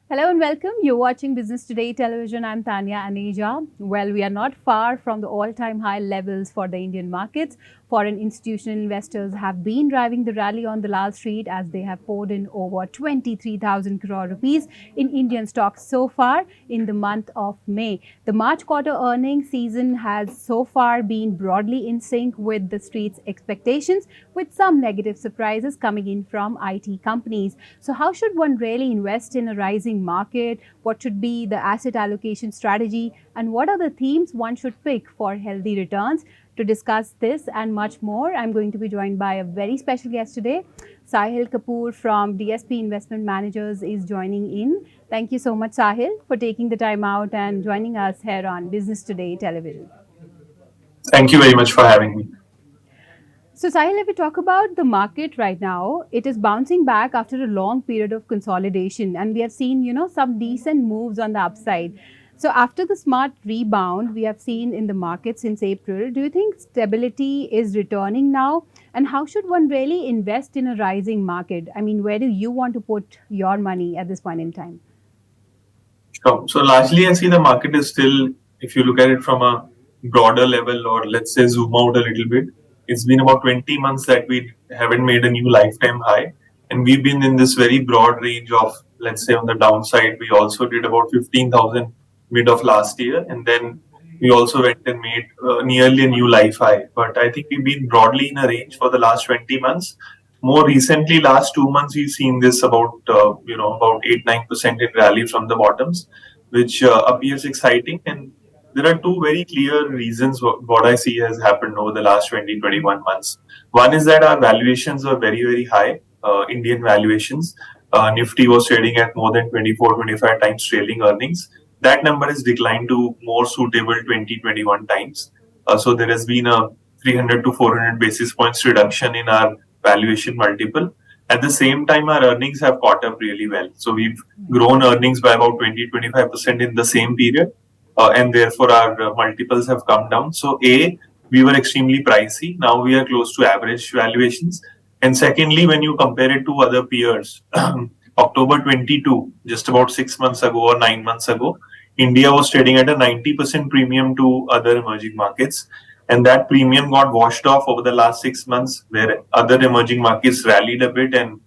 Hello and welcome. You're watching Business Today Television. I'm Tanya, Aneja. Well, we are not far from the all-time high levels for the Indian markets. Foreign institutional investors have been driving the rally on Dalal Street as they have poured in over 23,000 crore rupees in Indian stocks so far in the month of May. The March quarter earnings season has so far been broadly in sync with the street's expectations, with some negative surprises coming in from IT companies. So, how should one really invest in a rising market? What should be the asset allocation strategy? And what are the themes one should pick for healthy returns? To discuss this and much more, I'm going to be joined by a very special guest today. Sahil Kapoor from DSP Investment Managers is joining in. Thank you so much, Sahil, for taking the time out and joining us here on Business Today Television. Thank you very much for having me. So, Sahil, if we talk about the market right now, it is bouncing back after a long period of consolidation, and we have seen, some decent moves on the upside. So, after the smart rebound we have seen in the market since April, do you think stability is returning now? And how should one really invest in a rising market? I mean, where do you want to put your money at this point in time? Sure. So largely, I see the market is still, if you look at it from a broader level, or let's say zoom out a little bit, it's been about 20 months that we haven't made a new lifetime high. And we've been in this very broad range of, let's say, on the downside, we also did about 15,000 mid of last year. And then we also went and made nearly a new life high. But I think we've been broadly in a range for the last 20 months. More recently, last 2 months, we've seen this about 8-9% in rally from the bottoms, which appears exciting. And there are two very clear reasons what I see has happened over the last 20-21 months. One is that our valuations are very, very high, Indian valuations. Nifty was trading at more than 24-25 times trailing earnings. That number has declined to more suitable 20-21 times. So there has been a 300 to 400 basis points reduction in our valuation multiple. At the same time, our earnings have caught up really well. So we've grown earnings by about 20-25% in the same period, and therefore our multiples have come down. So, A, we were extremely pricey. Now we are close to average valuations. And secondly, when you compare it to other peers, October 22, just about 6 months ago or 9 months ago, India was trading at a 90% premium to other emerging markets. And that premium got washed off over the last 6 months, where other emerging markets rallied a bit and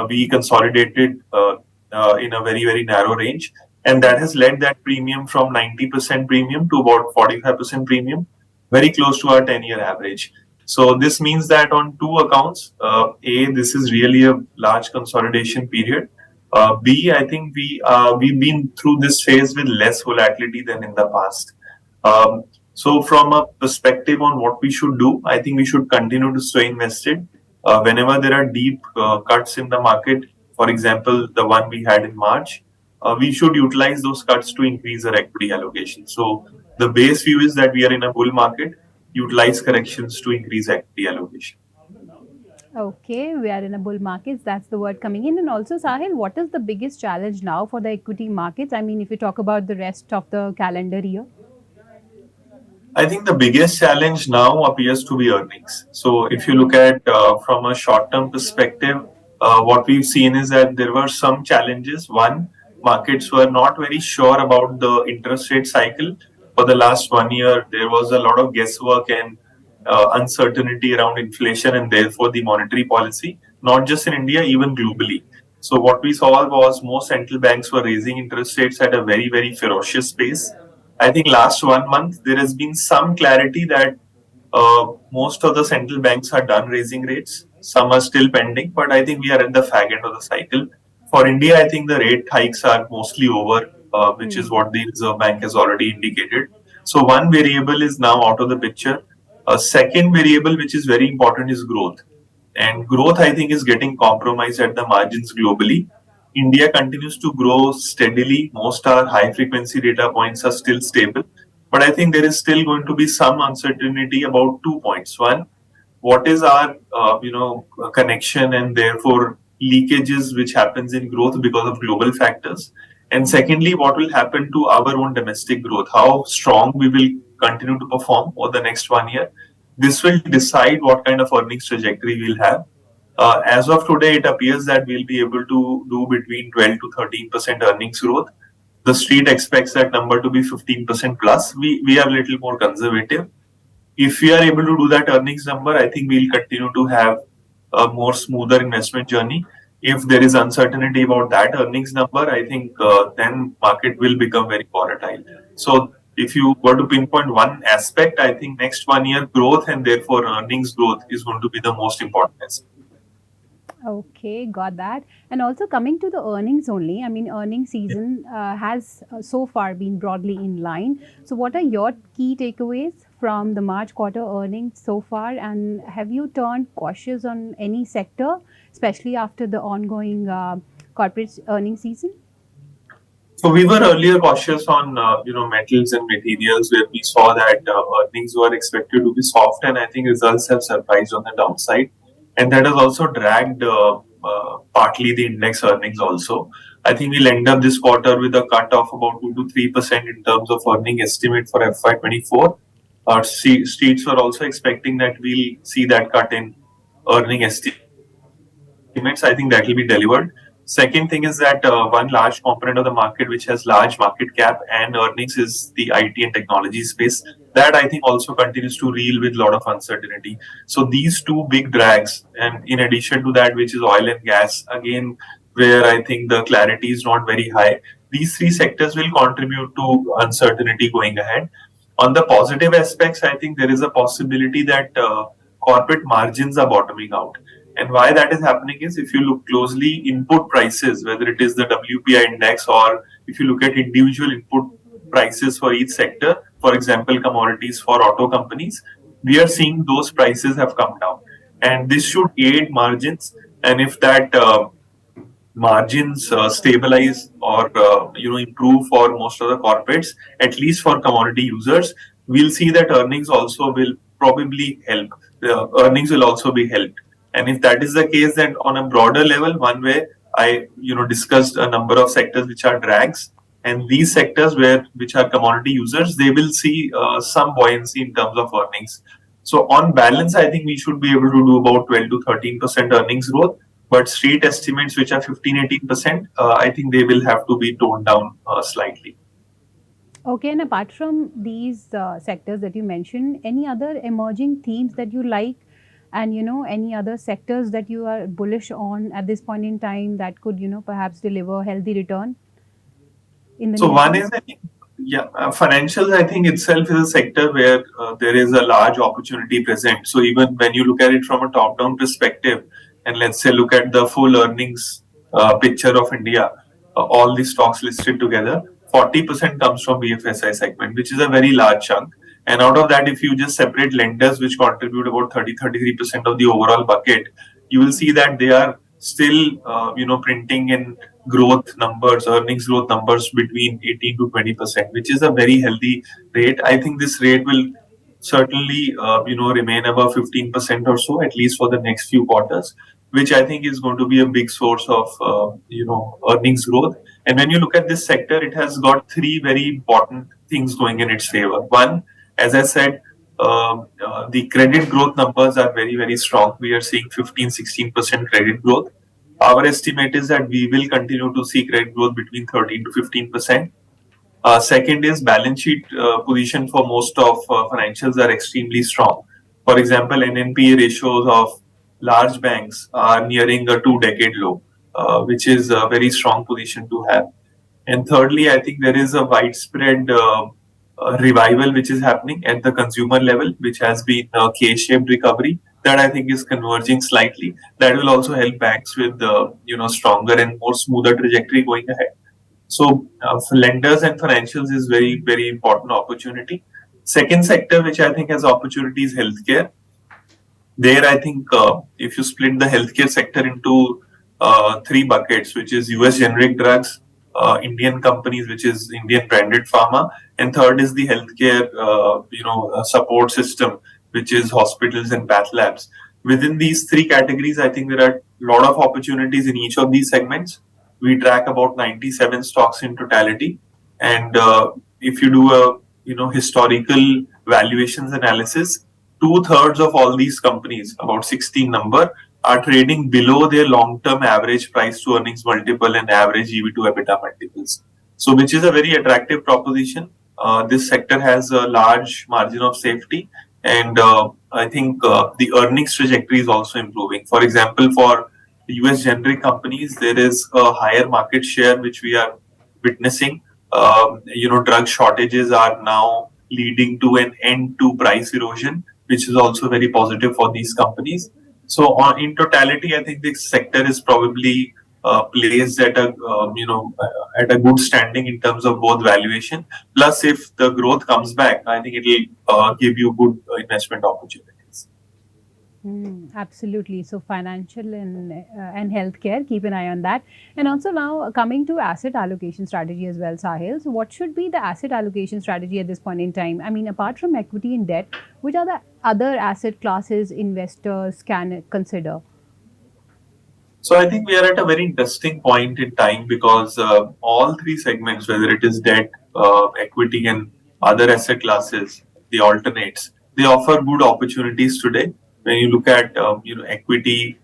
we consolidated in a very, very narrow range. And that has led that premium from 90% premium to about 45% premium, very close to our 10-year average. So this means that on two accounts, A, this is really a large consolidation period. B, I think we've been through this phase with less volatility than in the past. So from a perspective on what we should do, I think we should continue to stay invested. Whenever there are deep cuts in the market, for example, the one we had in March, we should utilize those cuts to increase our equity allocation. So the base view is that we are in a bull market, utilize corrections to increase equity allocation. Okay, we are in a bull market. That's the word coming in. And also, Sahil, what is the biggest challenge now for the equity markets? I mean, if you talk about the rest of the calendar year. I think the biggest challenge now appears to be earnings. So, if you look at from a short term perspective, what we've seen is that there were some challenges. One, markets were not very sure about the interest rate cycle. For the last 1 year, there was a lot of guesswork and uncertainty around inflation and therefore the monetary policy, not just in India, even globally. So, what we saw was most central banks were raising interest rates at a very, very ferocious pace. I think last 1 month there has been some clarity that most of the central banks are done raising rates. Some are still pending, but I think we are at the fag end of the cycle. For India, I think the rate hikes are mostly over, which is Hmm. what the Reserve Bank has already indicated. So one variable is now out of the picture. A second variable, which is very important, is growth. And growth, I think, is getting compromised at the margins globally. India continues to grow steadily. Most our high frequency data points are still stable. But I think there is still going to be some uncertainty about 2 points. One, what is our connection and therefore leakages which happens in growth because of global factors, and secondly, what will happen to our own domestic growth, how strong we will continue to perform over the next 1 year. This will decide what kind of earnings trajectory we'll have. As of today, it appears that we'll be able to do between 12 to 13% earnings growth. The street expects that number to be 15% plus. We are a little more conservative. If we are able to do that earnings number, I think we'll continue to have a more smoother investment journey. If there is uncertainty about that earnings number, I think then market will become very volatile. So if you were to pinpoint one aspect, I think next 1 year growth and therefore earnings growth is going to be the most important aspect. Okay, got that. And also coming to the earnings only, I mean, earning season has so far been broadly in line. So, what are your key takeaways from the March quarter earnings so far? And have you turned cautious on any sector, especially after the ongoing corporate earning season? So we were earlier cautious on metals and materials where we saw that earnings were expected to be soft, and I think results have surprised on the downside, and that has also dragged partly the index earnings also. I think we'll end up this quarter with a cut of about 2 to 3% in terms of earning estimate for FY24. Streets were also expecting that we'll see that cut in earning estimates. I think that will be delivered. Second thing is that one large component of the market which has large market cap and earnings is the IT and technology space. That I think also continues to reel with a lot of uncertainty. So these two big drags, and in addition to that, which is oil and gas, again, where I think the clarity is not very high, these three sectors will contribute to uncertainty going ahead. On the positive aspects, I think there is a possibility that corporate margins are bottoming out. And why that is happening is if you look closely, input prices, whether it is the WPI index or if you look at individual input prices for each sector, for example, commodities for auto companies, we are seeing those prices have come down. And this should aid margins. And if that margins stabilize or improve for most of the corporates, at least for commodity users, we'll see that earnings also will probably help. The earnings will also be helped. And if that is the case, then on a broader level, one way I discussed a number of sectors which are drags, and these sectors which are commodity users, they will see some buoyancy in terms of earnings. So on balance, I think we should be able to do about 12 to 13% earnings growth. But street estimates, which are 15-18%, I think they will have to be toned down slightly. Okay, and apart from these sectors that you mentioned, any other emerging themes that you like, and any other sectors that you are bullish on at this point in time that could perhaps deliver healthy return in the So near one term? is, I think, financials, I think itself is a sector where there is a large opportunity present. So even when you look at it from a top-down perspective, and let's say look at the full earnings picture of India, all the stocks listed together, 40% comes from BFSI segment, which is a very large chunk. And out of that, if you just separate lenders, which contribute about 33% of the overall bucket, you will see that they are still, printing in growth numbers, earnings growth numbers between 18 to 20%, which is a very healthy rate. I think this rate will certainly, remain above 15% or so, at least for the next few quarters, which I think is going to be a big source of, earnings growth. And when you look at this sector, it has got three very important things going in its favor. One, as I said, the credit growth numbers are very, very strong. We are seeing 15-16% credit growth. Our estimate is that we will continue to see credit growth between 13 to 15%. Second is balance sheet position for most of financials are extremely strong. For example, NNPA ratios of large banks are nearing a 2-decade low, which is a very strong position to have. And thirdly, I think there is a widespread revival which is happening at the consumer level, which has been a K-shaped recovery that I think is converging slightly. That will also help banks with stronger and more smoother trajectory going ahead. So for lenders and financials is very, very important opportunity. Second sector which I think has opportunity is healthcare. There, I think if you split the healthcare sector into three buckets, which is US generic drugs, Indian companies, which is Indian branded pharma, and third is the healthcare, support system, which is hospitals and path labs. Within these three categories, I think there are a lot of opportunities in each of these segments. We track about 97 stocks in totality, and if you do a historical valuations analysis, two-thirds of all these companies, about 16 number, are trading below their long-term average price to earnings multiple and average EV to EBITDA multiples. So, which is a very attractive proposition. This sector has a large margin of safety, and I think the earnings trajectory is also improving. For example, for US generic companies, there is a higher market share which we are witnessing. Drug shortages are now leading to an end to price erosion, which is also very positive for these companies. So, in totality, I think this sector is probably placed at a at a good standing in terms of both valuation. Plus, if the growth comes back, I think it will give you good investment opportunities. Absolutely. So financial and healthcare, keep an eye on that. And also now coming to asset allocation strategy as well, Sahil. So what should be the asset allocation strategy at this point in time? I mean, apart from equity and debt, which are the other asset classes investors can consider? So I think we are at a very interesting point in time because all three segments, whether it is debt, equity, and other asset classes, the alternates, they offer good opportunities today. When you look at equity,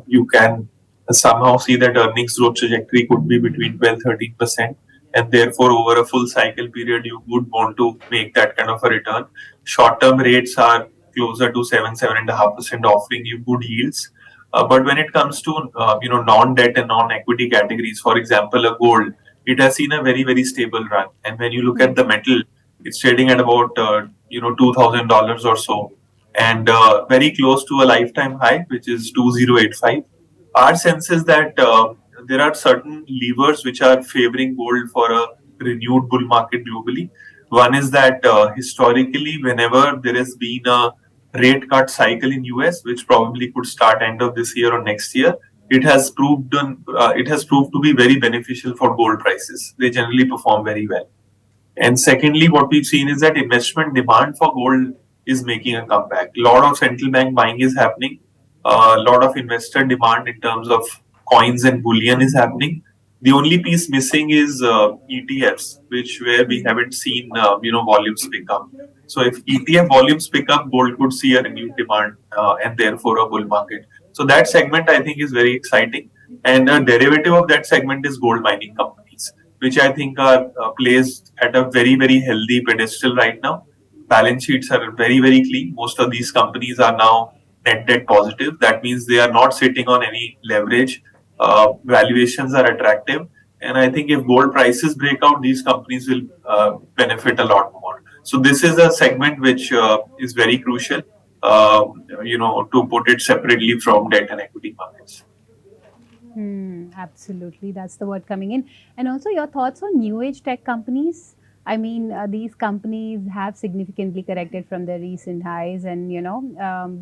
you can somehow see that earnings growth trajectory could be between 12-13%, and therefore over a full cycle period, you would want to make that kind of a return. Short-term rates are closer to 7-7.5%, offering you good yields. But when it comes to non-debt and non-equity categories, for example, a gold, it has seen a very stable run. And when you look at the metal, it's trading at about $2,000 or so, and very close to a lifetime high, which is 2085. Our sense is that there are certain levers which are favoring gold for a renewed bull market globally. One is that historically, whenever there has been a rate cut cycle in US, which probably could start end of this year or next year, it has proved to be very beneficial for gold prices. They generally perform very well. And secondly, what we've seen is that investment demand for gold is making a comeback. A lot of central bank buying is happening. A lot of investor demand in terms of coins and bullion is happening. The only piece missing is ETFs, which where we haven't seen volumes pick up. So if ETF volumes pick up, gold could see a renewed demand and therefore a bull market. So that segment I think is very exciting. And a derivative of that segment is gold mining companies, which I think are placed at a very healthy pedestal right now. Balance sheets are very clean. Most of these companies are now net debt positive. That means they are not sitting on any leverage. Valuations are attractive, and I think if gold prices break out, these companies will benefit a lot more. So this is a segment which is very crucial. To put it separately from debt and equity markets. Absolutely, that's the word coming in. And also your thoughts on new age tech companies. I mean, these companies have significantly corrected from their recent highs, and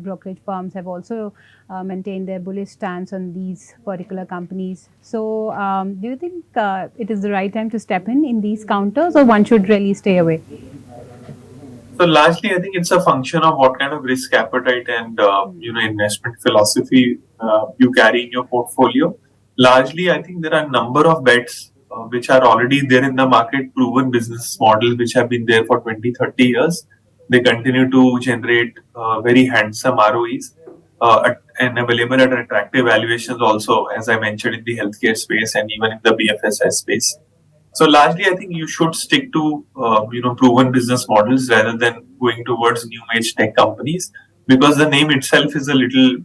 brokerage firms have also maintained their bullish stance on these particular companies. So, do you think it is the right time to step in these counters, or one should really stay away? So largely, I think it's a function of what kind of risk appetite and investment philosophy you carry in your portfolio. Largely, I think there are a number of bets which are already there in the market, proven business models which have been there for 20-30 years. They continue to generate very handsome ROEs and available at attractive valuations also, as I mentioned, in the healthcare space and even in the BFSI space. So largely, I think you should stick to proven business models rather than going towards new age tech companies, because the name itself is a little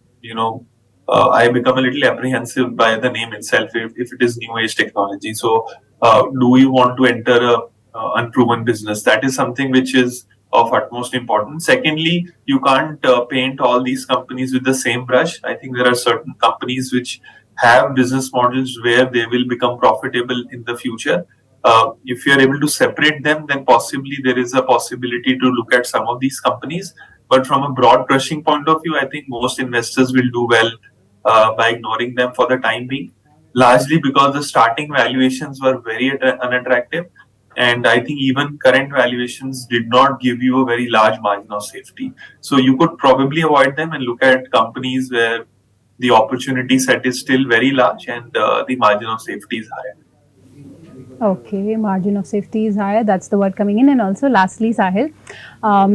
I become a little apprehensive by the name itself if it is new age technology. So do we want to enter a unproven business? That is something which is of utmost importance. Secondly, you can't paint all these companies with the same brush. I think there are certain companies which have business models where they will become profitable in the future. If you are able to separate them, then possibly there is a possibility to look at some of these companies. But from a broad brushing point of view, I think most investors will do well by ignoring them for the time being, largely because the starting valuations were very unattractive. And I think even current valuations did not give you a very large margin of safety. So you could probably avoid them and look at companies where the opportunity set is still very large and the margin of safety is higher. Okay, margin of safety is higher. That's the word coming in. And also, lastly, Sahil,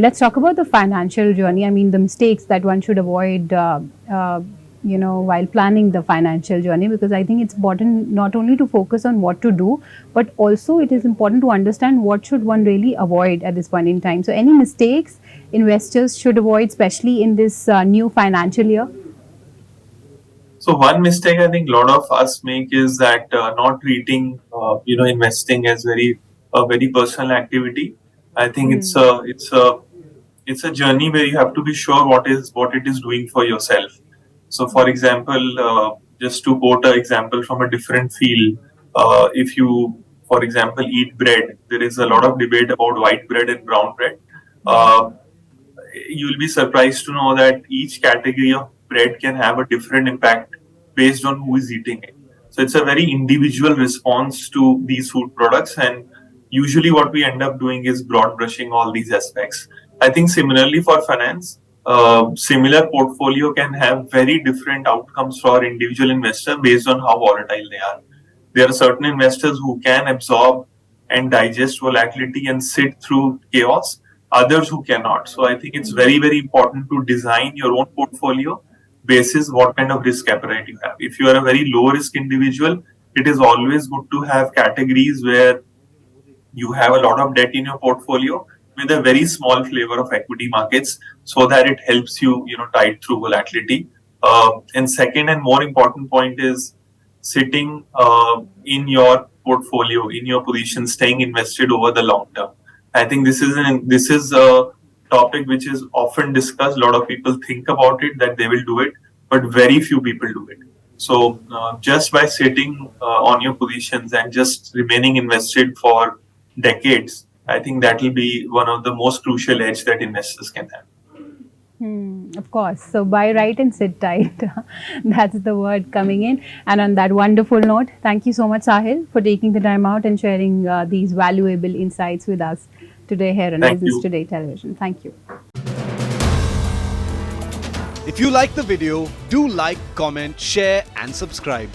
let's talk about the financial journey. I mean, the mistakes that one should avoid while planning the financial journey, because I think it's important not only to focus on what to do, but also it is important to understand what should one really avoid at this point in time. So any mistakes investors should avoid, especially in this new financial year? So one mistake I think a lot of us make is that not treating investing as a very personal activity. I think it's a journey where you have to be sure what it is doing for yourself. So for example, just to quote an example from a different field, if you for example eat bread, there is a lot of debate about white bread and brown bread. Right. Uh, you'll be surprised to know that each category of bread can have a different impact based on who is eating it. So it's a very individual response to these food products, and usually what we end up doing is broad brushing all these aspects. I think similarly for finance, similar portfolio can have very different outcomes for individual investor based on how volatile they are. There are certain investors who can absorb and digest volatility and sit through chaos, others who cannot. So I think it's very, very important to design your own portfolio basis what kind of risk appetite you have. If you are a very low risk individual, it is always good to have categories where you have a lot of debt in your portfolio with a very small flavor of equity markets, so that it helps you tide through volatility. And second and more important point is sitting in your portfolio, in your position, staying invested over the long term. I think this is a topic which is often discussed. A lot of people think about it, that they will do it, but very few people do it. So just by sitting on your positions and just remaining invested for decades, I think that will be one of the most crucial edge that investors can have. Of course. So buy right and sit tight. That's the word coming in. And on that wonderful note, thank you so much, Sahil, for taking the time out and sharing these valuable insights with us today here on Thank Business you. Today Television. Thank you. If you like the video, do like, comment, share and subscribe.